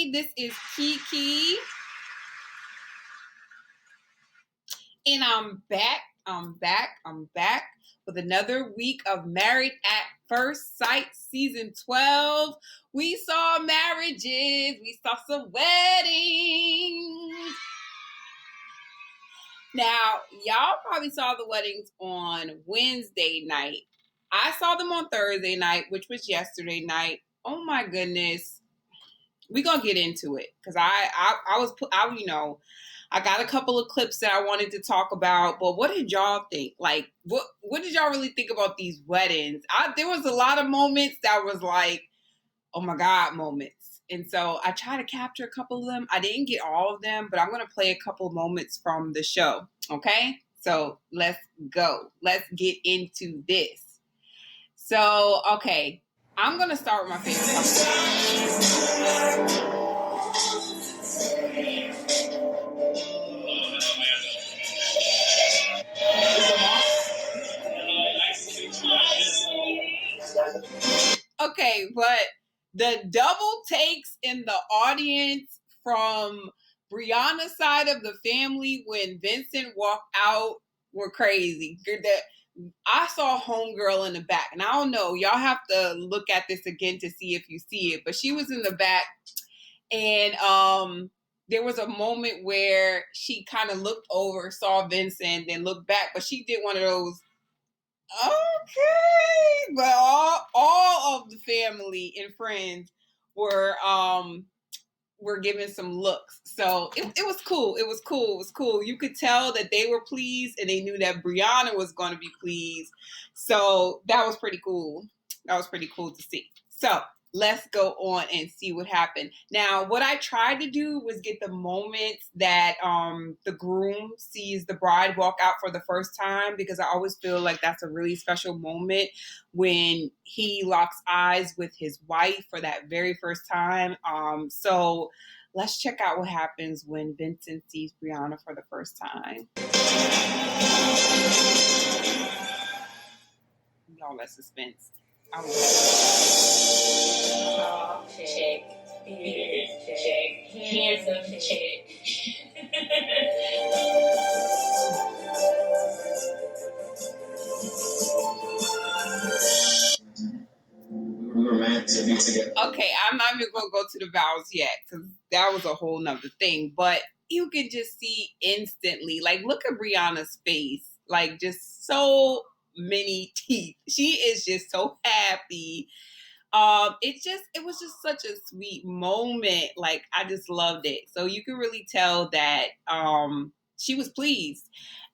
everybody. This is Kiki. And I'm back with another week of Married at First Sight Season 12. We saw marriages. We saw some weddings. Now, y'all probably saw the weddings on Wednesday night. I saw them on Thursday night, which was yesterday night. Oh my goodness. We're going to get into it because I got a couple of clips that I wanted to talk about, but what did y'all think? Like, what did y'all really think about these weddings? There was a lot of moments that was like, oh my God moments. And so I tried to capture a couple of them. I didn't get all of them, but I'm going to play a couple of moments from the show. Okay. So let's go. Let's get into this. So, okay. I'm going to start with my favorite couple. Okay, but the double takes in the audience from Rihanna's side of the family when Vincent walked out were crazy. I saw homegirl in the back, and I don't know, y'all have to look at this again to see if you see it, but she was in the back, and there was a moment where she kind of looked over, saw Vincent, then looked back, but she did one of those, okay, but all of the family and friends were giving some looks. So it was cool. It was cool. You could tell that they were pleased and they knew that Rihanna was going to be pleased. So that was pretty cool. That was pretty cool to see. So let's go on and see what happened. Now, what I tried to do was get the moments that the groom sees the bride walk out for the first time, because I always feel like that's a really special moment when he locks eyes with his wife for that very first time. So let's check out what happens when Vincent sees Rihanna for the first time. Y'all, that's suspense. Chick, here's chick, handsome chick. We were meant to be together. Okay, I'm not even gonna go to the vows yet because that was a whole nother thing. But you can just see instantly, like, look at Rihanna's face, like just so many teeth. She is just so happy. It was just such a sweet moment. Like, I just loved it. So you can really tell that she was pleased.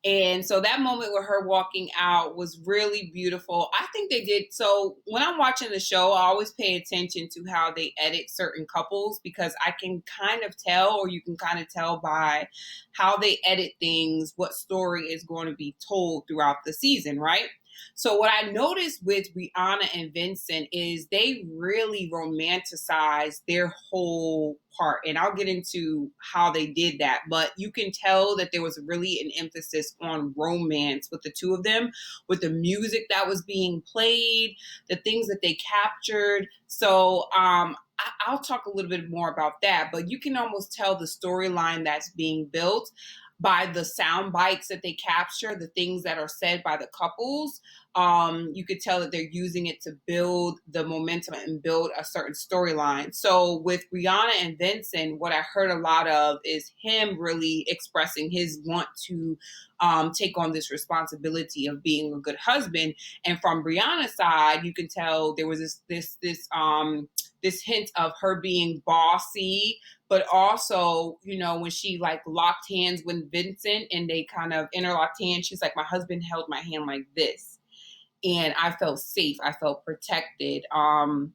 And so that moment with her walking out was really beautiful. I think they did. So when I'm watching the show, I always pay attention to how they edit certain couples, because I can kind of tell, or you can kind of tell by how they edit things, what story is going to be told throughout the season, right? So what I noticed with Rihanna and Vincent is they really romanticized their whole part. And I'll get into how they did that. But you can tell that there was really an emphasis on romance with the two of them, with the music that was being played, the things that they captured. So I'll talk a little bit more about that. But you can almost tell the storyline that's being built by the sound bites that they capture, the things that are said by the couples. You could tell that they're using it to build the momentum and build a certain storyline. So with Rihanna and Vincent, what I heard a lot of is him really expressing his want to take on this responsibility of being a good husband. And from Rihanna's side, you can tell there was this hint of her being bossy, but also, you know, when she like locked hands with Vincent and they kind of interlocked hands, she's like, my husband held my hand like this. And I felt safe. I felt protected. And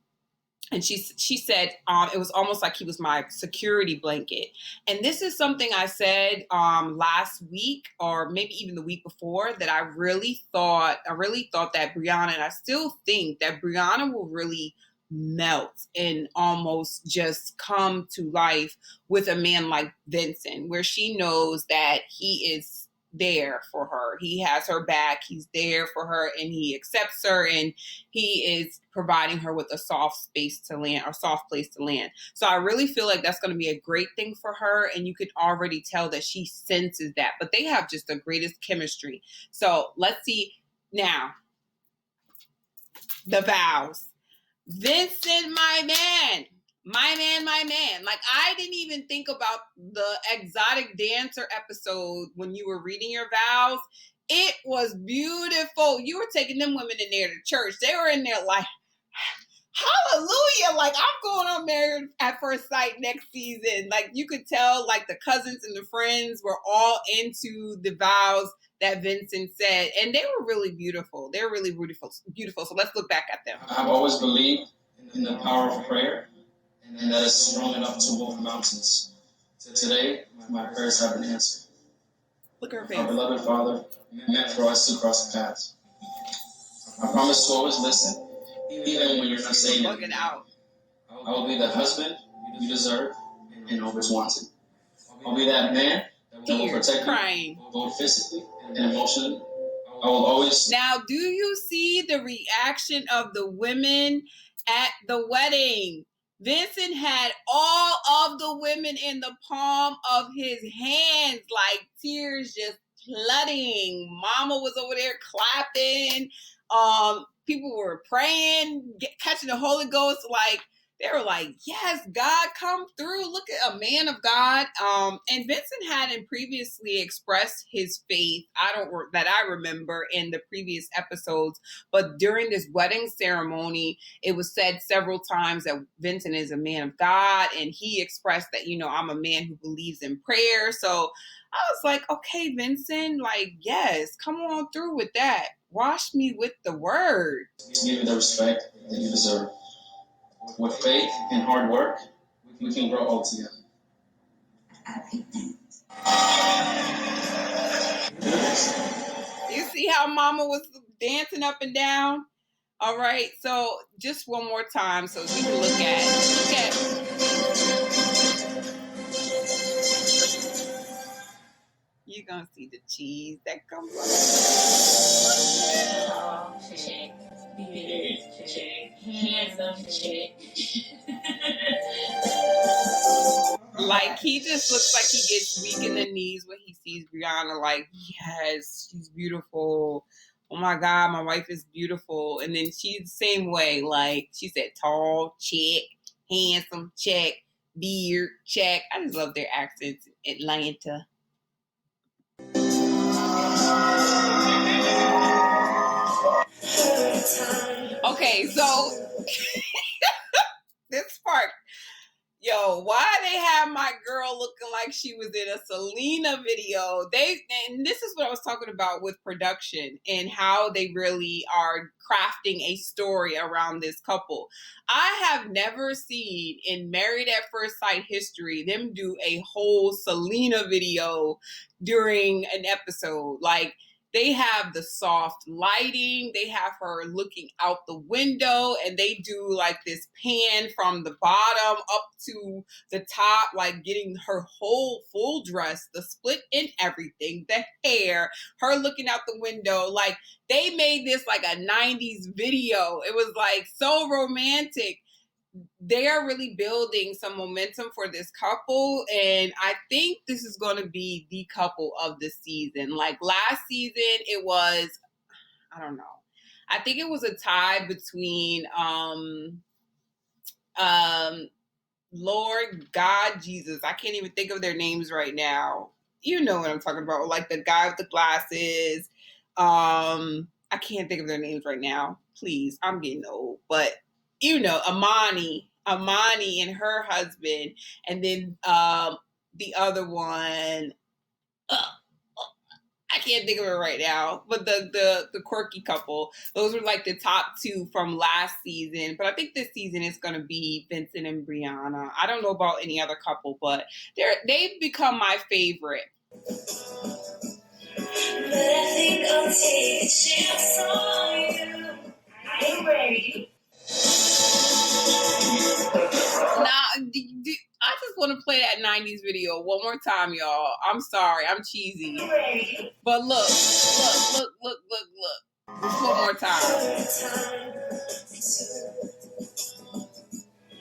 she said it was almost like he was my security blanket. And this is something I said last week, or maybe even the week before, that I really thought that Brianna, and I still think that Brianna will really melt and almost just come to life with a man like Vincent, where she knows that he is there for her. He has her back. He's there for her, and he accepts her, and he is providing her with a soft space to land, or soft place to land. So I really feel like that's going to be a great thing for her, and you could already tell that she senses that. But they have just the greatest chemistry. So let's see now. The Vows. Vincent, my man. My man. Like, I didn't even think about the exotic dancer episode when you were reading your vows. It was beautiful. You were taking them women in there to church. They were in there like, hallelujah. Like, I'm going on Married at First Sight next season. Like, you could tell, like, the cousins and the friends were all into the vows that Vincent said. And they were really beautiful. They're really beautiful. So let's look back at them. I've always believed in the power of prayer, and that is strong enough to move mountains. Today, my prayers have been answered. Look at her face. Our beloved Father meant for us to cross paths. I promise to always listen, even when you're not saying it out. I will be the husband you deserve and always wanted. I'll be that man that will protect you, both physically and emotionally. I will always. Now, do you see the reaction of the women at the wedding? Vincent had all of the women in the palm of his hands, like tears just flooding. Mama was over there clapping. People were praying, catching the Holy Ghost. Like, they were like, yes, God, come through. Look at a man of God. And Vincent hadn't previously expressed his faith. That I remember in the previous episodes. But during this wedding ceremony, it was said several times that Vincent is a man of God. And he expressed that, I'm a man who believes in prayer. So I was like, okay, Vincent, like, yes, come on through with that. Wash me with the word. Give you the respect that you deserve. With faith and hard work, we can grow old together. You see how Mama was dancing up and down? All right, so just one more time so we can look at. You're going to see the cheese that comes up. Tall chick, big chick, handsome chick. Like, he just looks like he gets weak in the knees when he sees Rihanna. Like, yes, she's beautiful. Oh my God, my wife is beautiful. And then she's the same way. Like, she said, tall chick, handsome chick, beard check. I just love their accents in Atlanta. Okay, so this part. Yo, why they have my girl looking like she was in a Selena video? And this is what I was talking about with production and how they really are crafting a story around this couple. I have never seen in Married at First Sight history them do a whole Selena video during an episode. Like, they have the soft lighting. They have her looking out the window, and they do like this pan from the bottom up to the top, like getting her whole full dress, the split in everything, the hair, her looking out the window. Like, they made this like a 90s video. It was like so romantic. They are really building some momentum for this couple, and I think this is going to be the couple of the season. Like, last season, it was, I don't know, I think it was a tie between Lord God Jesus. I can't even think of their names right now. You know what I'm talking about, like the guy with the glasses. I can't think of their names right now. Please, I'm getting old, but Amani and her husband, and then the other one. I can't think of it right now, but the quirky couple. Those were like the top two from last season. But I think this season is going to be Vincent and Rihanna. I don't know about any other couple, but they've become my favorite. But I think I'll take a chance on you. I'm ready. Now, I just want to play that 90s video one more time, y'all. I'm sorry, I'm cheesy. But look. Just one more time.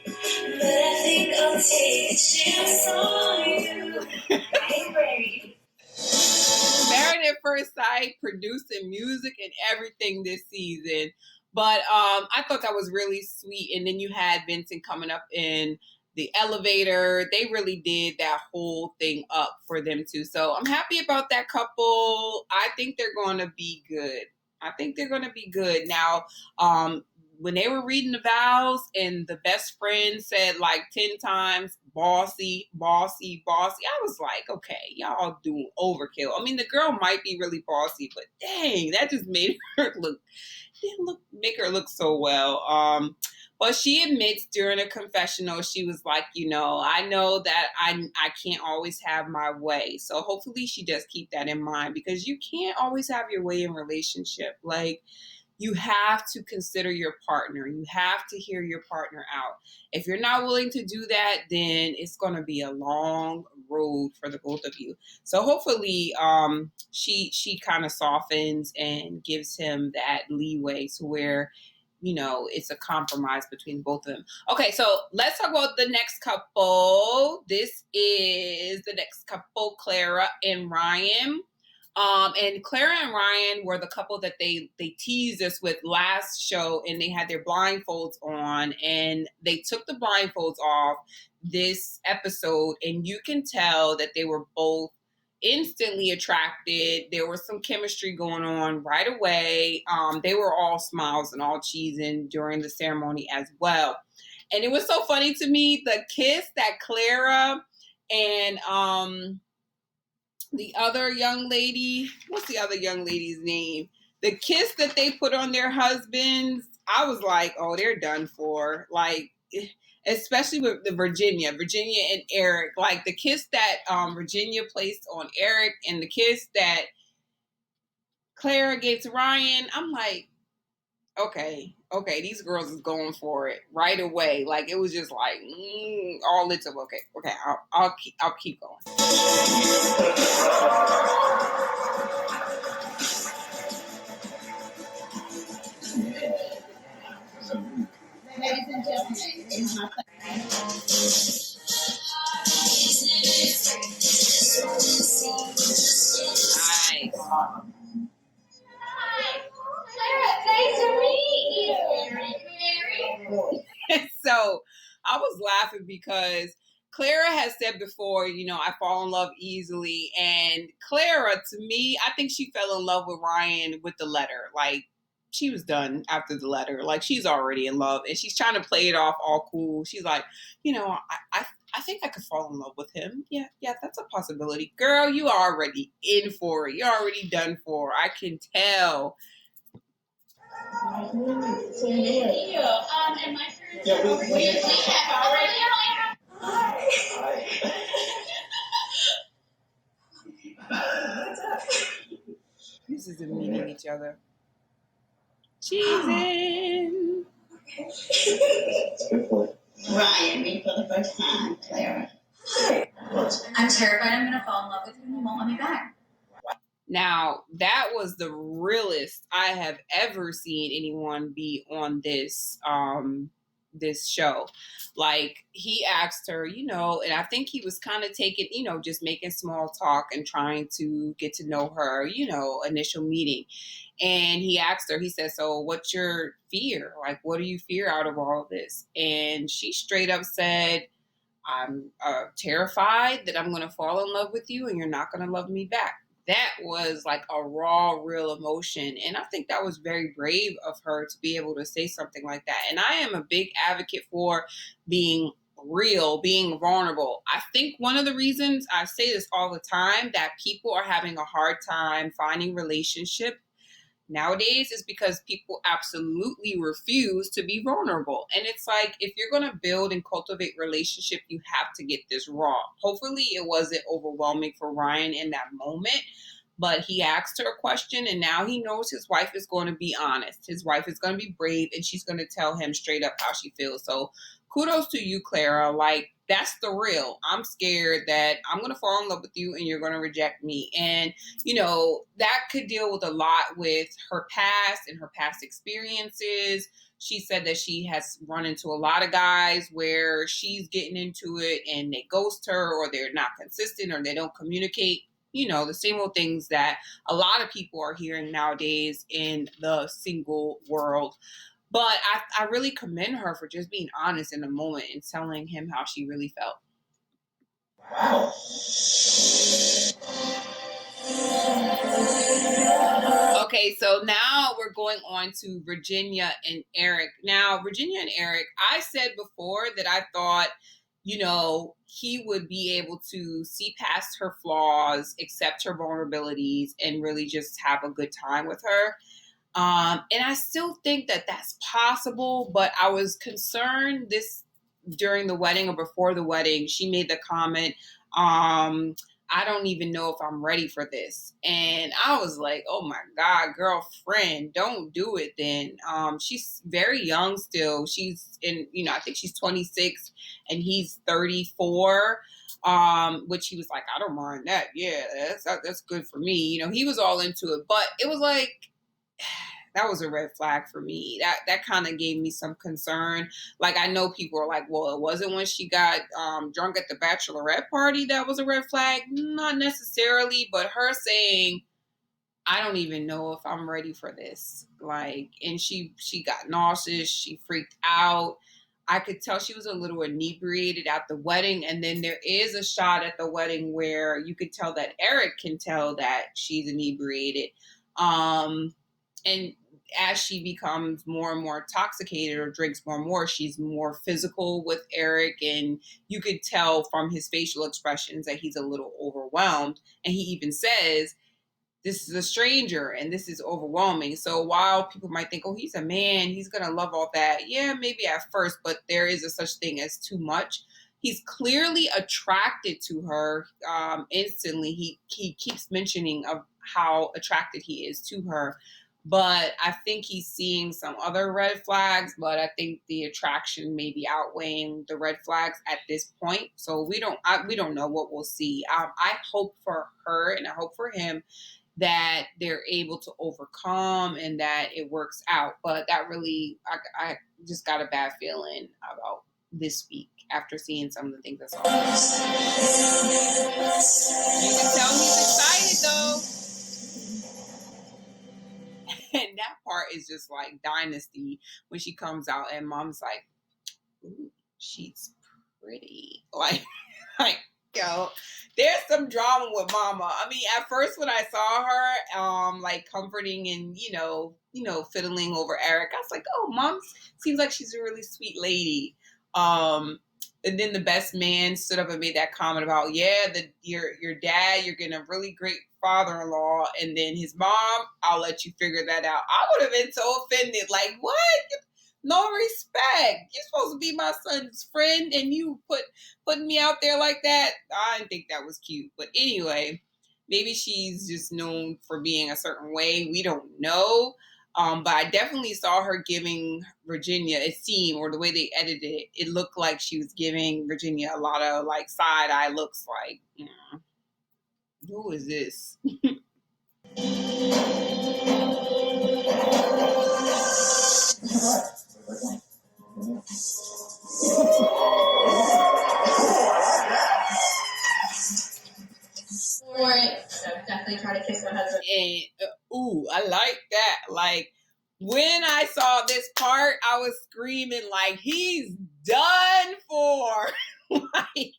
But I think I'll take a chance on you. Married at First Sight, producing music and everything this season. But I thought that was really sweet. And then you had Vincent coming up in the elevator. They really did that whole thing up for them too. So I'm happy about that couple. I think they're going to be good. Now, when they were reading the vows and the best friend said like 10 times, bossy, bossy, bossy, I was like, okay, y'all doing overkill. I mean, the girl might be really bossy, but dang, that just made her make her look so well. But she admits during a confessional, she was like, I know that I can't always have my way. So hopefully she does keep that in mind, because you can't always have your way in relationship. Like, you have to consider your partner. You have to hear your partner out. If you're not willing to do that, then it's going to be a long road for the both of you. So hopefully she kind of softens and gives him that leeway to where, it's a compromise between both of them. Okay, so let's talk about the next couple. This is the next couple, Clara and Ryan. And Clara and Ryan were the couple that they teased us with last show, and they had their blindfolds on, and they took the blindfolds off this episode, and you can tell that they were both instantly attracted. There was some chemistry going on right away. They were all smiles and all cheesing during the ceremony as well. And it was so funny to me, the kiss that Clara and the other young lady, what's the other young lady's name? The kiss that they put on their husbands, I was like, oh, they're done for. Like, especially with the Virginia and Eric, like the kiss that Virginia placed on Eric and the kiss that Clara gave to Ryan, I'm like, okay, these girls is going for it right away. Like, it was just like all lit up. Okay, I'll keep going. Ladies and gentlemen, nice. So I was laughing because Clara has said before, I fall in love easily. And Clara, to me, I think she fell in love with Ryan with the letter. Like, she was done after the letter. Like, she's already in love, and she's trying to play it off all cool. She's like, I think I could fall in love with him. Yeah, that's a possibility. Girl, you are already in for it. You're already done for. I can tell. And my This is them meeting each other. Cheesing. Ryan, me for the first time, Clara. I'm terrified I'm going to fall in love with you and you won't let me back. Now, that was the realest I have ever seen anyone be on this this show. Like, he asked her, and I think he was kind of taking, just making small talk and trying to get to know her, initial meeting. And he asked her, he said, so what's your fear? Like, what do you fear out of all of this? And she straight up said, I'm terrified that I'm going to fall in love with you and you're not going to love me back. That was like a raw, real emotion. And I think that was very brave of her to be able to say something like that. And I am a big advocate for being real, being vulnerable. I think one of the reasons, I say this all the time, that people are having a hard time finding relationship nowadays is because people absolutely refuse to be vulnerable. And it's like, if you're going to build and cultivate relationship, you have to get this raw. Hopefully it wasn't overwhelming for Ryan in that moment, but he asked her a question, and now he knows his wife is going to be honest. His wife is going to be brave, and she's going to tell him straight up how she feels. So kudos to you, Clara. Like, that's the real. I'm scared that I'm going to fall in love with you and you're going to reject me. And, you know, that could deal with a lot with her past and her past experiences. She said that she has run into a lot of guys where she's getting into it and they ghost her, or they're not consistent, or they don't communicate. You know, the same old things that a lot of people are hearing nowadays in the single world. But I really commend her for just being honest in the moment and telling him how she really felt. Wow. Okay, so now we're going on to Virginia and Eric. Now, Virginia and Eric, I said before that I thought, you know, he would be able to see past her flaws, accept her vulnerabilities, and really just have a good time with her. And I still think that that's possible, but I was concerned this during the wedding or before the wedding. She made the comment, I don't even know if I'm ready for this. And I was like, oh my God, girlfriend, don't do it then. She's very young still. She's in, you know, I think she's 26 and he's 34. Which he was like, I don't mind that. Yeah, that's good for me. You know, he was all into it, but it was like, that was a red flag for me. That kind of gave me some concern. Like, I know people are like, well, it wasn't when she got drunk at the bachelorette party that was a red flag. Not necessarily, but her saying, I don't even know if I'm ready for this. Like, and she got nauseous. She freaked out. I could tell she was a little inebriated at the wedding. And then there is a shot at the wedding where you could tell that Eric can tell that she's inebriated. And as she becomes more and more intoxicated or drinks more and more, she's more physical with Eric. And you could tell from his facial expressions that he's a little overwhelmed. And he even says, this is a stranger and this is overwhelming. So while people might think, oh, he's a man, he's going to love all that. Yeah, maybe at first, but there is a such thing as too much. He's clearly attracted to her instantly. He keeps mentioning of how attracted he is to her. But I think he's seeing some other red flags, but I think the attraction may be outweighing the red flags at this point. So we don't know what we'll see. I hope for her and I hope for him that they're able to overcome and that it works out. But that really, I just got a bad feeling about this week after seeing some of the things I saw. You can tell he's excited though. And that part is just like Dynasty when she comes out and mom's like, ooh, she's pretty. Like, yo, there's some drama with mama. I mean, at first when I saw her, like comforting and, you know, fiddling over Eric, I was like, oh, mom seems like she's a really sweet lady. And then the best man stood up and made that comment about, yeah, your dad, you're getting a really great father-in-law, and then his mom, I'll let you figure that out. I would have been so offended. Like, what? No respect. You're supposed to be my son's friend, and you putting me out there like that. I didn't think that was cute. But anyway, maybe she's just known for being a certain way. We don't know. But I definitely saw her giving Virginia a scene, or the way they edited it, it looked like she was giving Virginia a lot of like side eye looks, like, who is this? Definitely try to kiss my husband. And I like that. Like, when I saw this part, I was screaming like, he's done for. Like,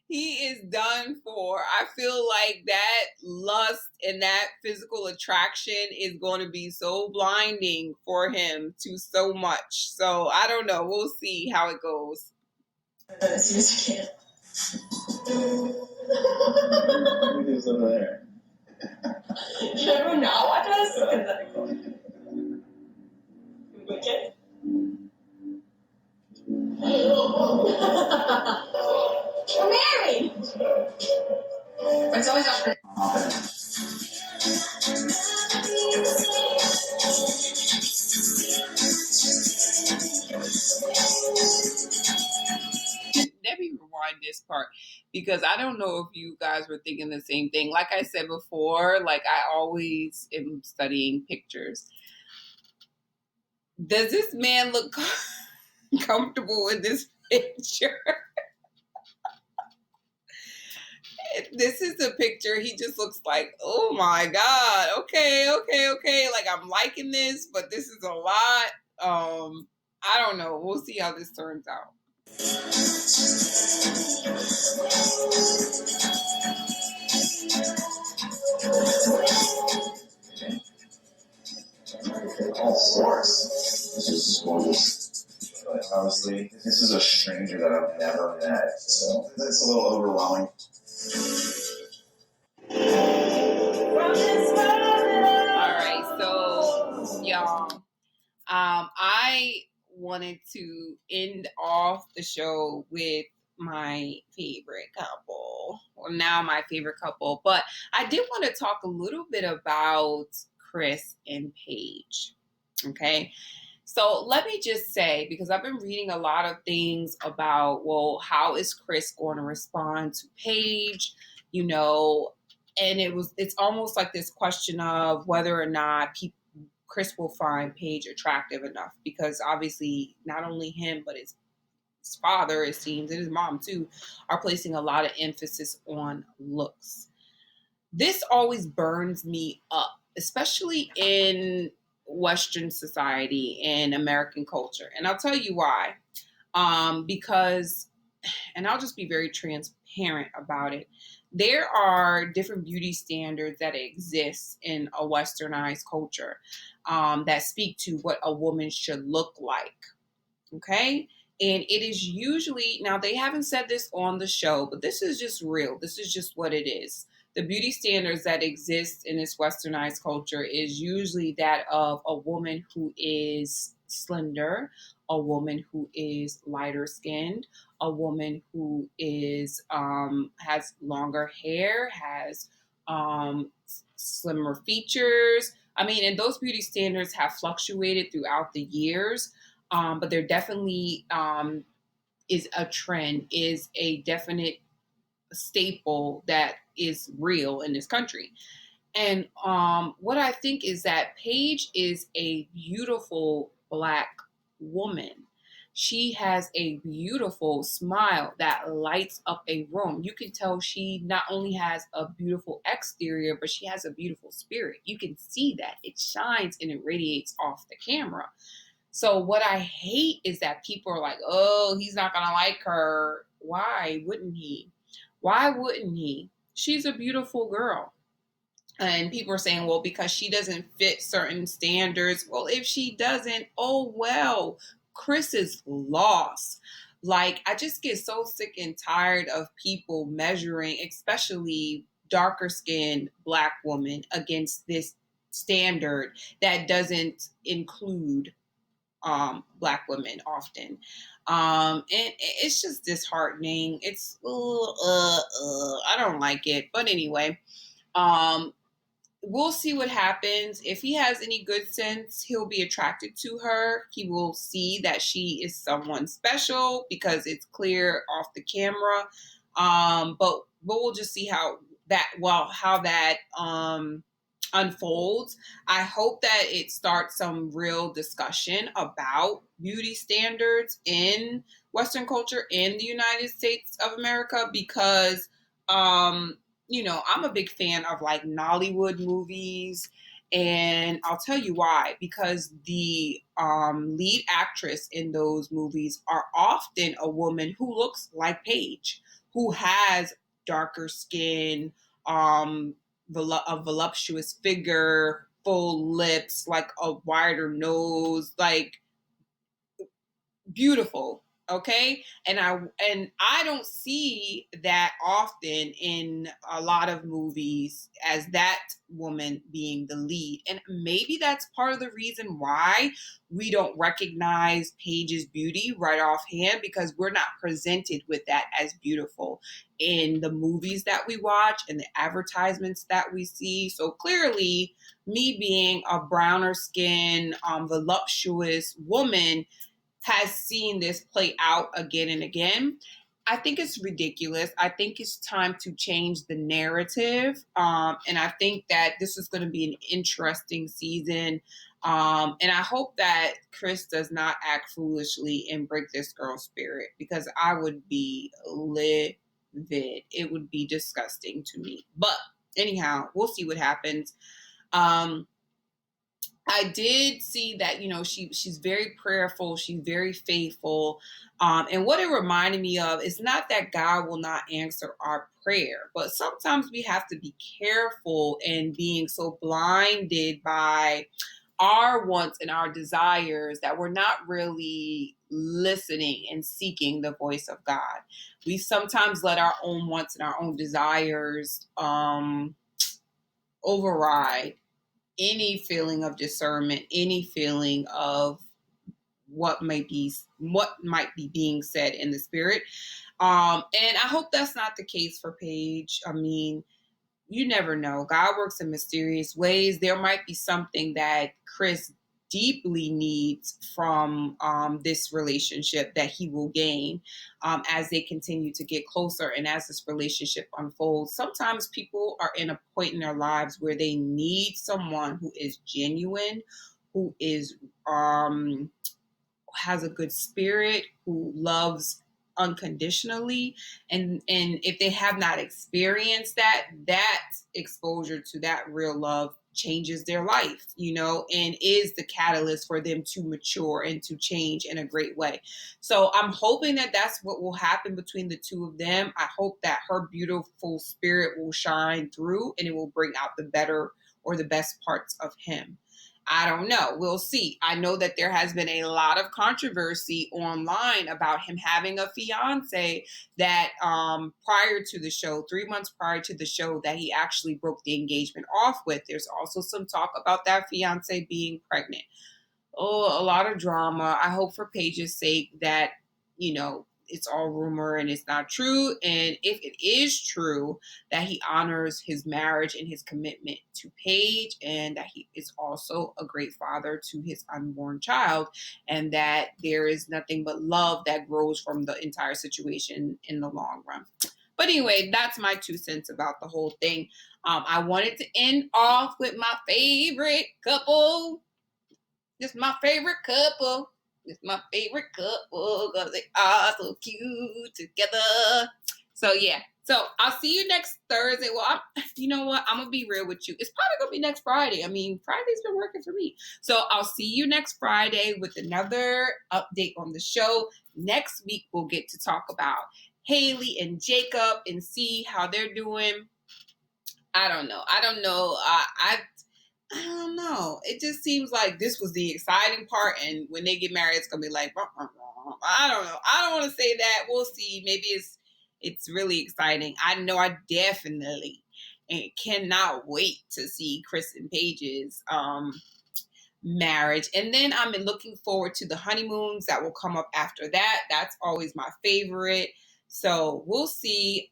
he is done for. I feel like that lust and that physical attraction is going to be so blinding for him to so much. So I don't know. We'll see how it goes. As soon as I can. Who's over there? Should everyone not watch us? Wicked. We're married. It's always up for this part because I don't know if you guys were thinking the same thing. Like I said before, like I always am studying pictures. Does this man look comfortable in this picture? This is a picture. He just looks like, oh my God. Okay. Like I'm liking this, but this is a lot. I don't know. We'll see how this turns out. All sorts. This is gorgeous. But honestly, this is a stranger that I've never met, so it's a little overwhelming. All right, so y'all, I wanted to end off the show with my favorite couple. Well, now my favorite couple, but I did want to talk a little bit about Chris and Paige. Okay. So let me just say, because I've been reading a lot of things about, well, how is Chris going to respond to Paige? You know, and it's almost like this question of whether or not Chris will find Paige attractive enough, because obviously not only him, but his father, it seems, and his mom too, are placing a lot of emphasis on looks. This always burns me up, especially in Western society and American culture. And I'll tell you why. Because, and I'll just be very transparent about it, there are different beauty standards that exist in a westernized culture that speak to what a woman should look like. Okay. And it is usually, now they haven't said this on the show, but this is just real. This is just what it is. The beauty standards that exist in this westernized culture is usually that of a woman who is slender, a woman who is lighter skinned, a woman who is has longer hair, has slimmer features. I mean, and those beauty standards have fluctuated throughout the years. But there definitely is a trend, is a definite staple that is real in this country. And what I think is that Paige is a beautiful Black woman. She has a beautiful smile that lights up a room. You can tell she not only has a beautiful exterior, but she has a beautiful spirit. You can see that. It shines and it radiates off the camera. So what I hate is that people are like, oh, he's not going to like her. Why wouldn't he? Why wouldn't he? She's a beautiful girl. And people are saying, well, because she doesn't fit certain standards. Well, if she doesn't, oh, well, Chris is lost. Like, I just get so sick and tired of people measuring, especially darker skinned Black women, against this standard that doesn't include Black women often. And it's just disheartening. It's, I don't like it. But anyway, we'll see what happens. If he has any good sense, he'll be attracted to her. He will see that she is someone special because it's clear off the camera. But we'll just see how that unfolds. I hope that it starts some real discussion about beauty standards in Western culture in the United States of America, because I'm a big fan of like Nollywood movies. And I'll tell you why. Because the lead actress in those movies are often a woman who looks like Paige, who has darker skin, a voluptuous figure, full lips, like a wider nose, like beautiful. Okay. And I don't see that often in a lot of movies as that woman being the lead. And maybe that's part of the reason why we don't recognize Paige's beauty right offhand, because we're not presented with that as beautiful in the movies that we watch and the advertisements that we see. So clearly, me being a browner skin, voluptuous woman has seen this play out again and again. I think it's ridiculous. I think it's time to change the narrative. And I think that this is going to be an interesting season. And I hope that Chris does not act foolishly and break this girl's spirit, because I would be livid. It would be disgusting to me. But anyhow, we'll see what happens. I did see that, she's very prayerful. She's very faithful. And what it reminded me of is not that God will not answer our prayer, but sometimes we have to be careful in being so blinded by our wants and our desires that we're not really listening and seeking the voice of God. We sometimes let our own wants and our own desires override any feeling of discernment, any feeling of what might be being said in the spirit. And I hope that's not the case for Paige. I mean, you never know. God works in mysterious ways. There might be something that Chris deeply needs from this relationship that he will gain as they continue to get closer and as this relationship unfolds. Sometimes people are in a point in their lives where they need someone who is genuine, who is has a good spirit, who loves unconditionally, and if they have not experienced that exposure to that real love changes their life, and is the catalyst for them to mature and to change in a great way. So I'm hoping that that's what will happen between the two of them. I hope that her beautiful spirit will shine through and it will bring out the better or the best parts of him. I don't know. We'll see. I know that there has been a lot of controversy online about him having a fiance that prior to the show, 3 months prior to the show, that he actually broke the engagement off with. There's also some talk about that fiance being pregnant. Oh, a lot of drama. I hope for Paige's sake that, it's all rumor and it's not true. And if it is true, that he honors his marriage and his commitment to Paige, and that he is also a great father to his unborn child, and that there is nothing but love that grows from the entire situation in the long run. But anyway, that's my 2 cents about the whole thing. I wanted to end off with my favorite couple. It's my favorite couple. It's my favorite couple because they are so cute together. So, yeah. So, I'll see you next Thursday. Well, you know what? I'm going to be real with you. It's probably going to be next Friday. I mean, Friday's been working for me. So, I'll see you next Friday with another update on the show. Next week, we'll get to talk about Haley and Jacob and see how they're doing. I don't know. I don't know. It just seems like this was the exciting part, and when they get married, it's gonna be like, I don't know. I don't want to say that. We'll see. Maybe it's really exciting. I know I definitely cannot wait to see Chris and Paige's marriage, and then I'm looking forward to the honeymoons that will come up after that. That's always my favorite. So we'll see.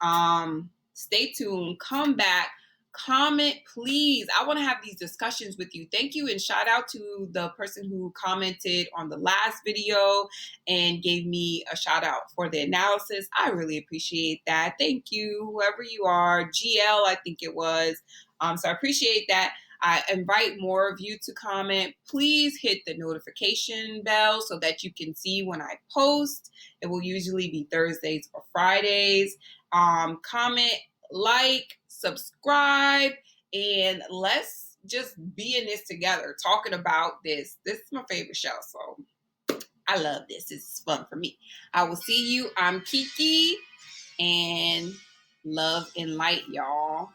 Stay tuned. Come back. Comment, please. I want to have these discussions with you. Thank you, and shout out to the person who commented on the last video and gave me a shout out for the analysis. I really appreciate that. Thank you, whoever you are. GL, I think it was. So I appreciate that. I invite more of you to comment. Please hit the notification bell so that you can see when I post. It will usually be Thursdays or Fridays. Comment, like, subscribe, and let's just be in this together, talking about this. This is my favorite show, so I love this. It's fun for me. I will see you. I'm Kiki, and love and light, y'all.